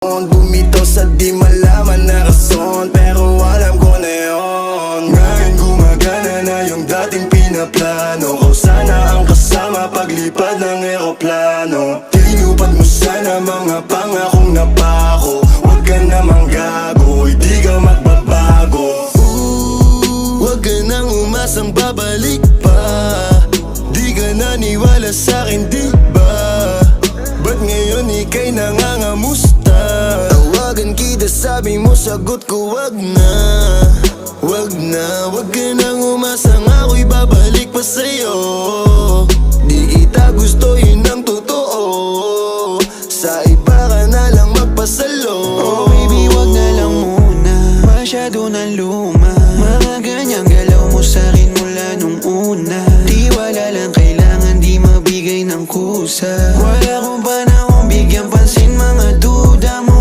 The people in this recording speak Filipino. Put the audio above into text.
Bumitaw sa di malaman na rason, pero alam ko na yun. Ngayon gumagana na yung dating pinaplano ko. Sana ang kasama paglipad ng eroplano. Tinupad mo sana mga pangakong napako. Huwag ka namang gago, hindi ka magbabago. Huwag ka nang umasang babalik pa. Di ka naniwala sa'kin, di ba? Ba't ngayon ika'y nangangamusta? Tawagan kita, sabi mo, sagot ko wag na. Wag na, wag ka nang umasang ako'y babalik pa sa'yo.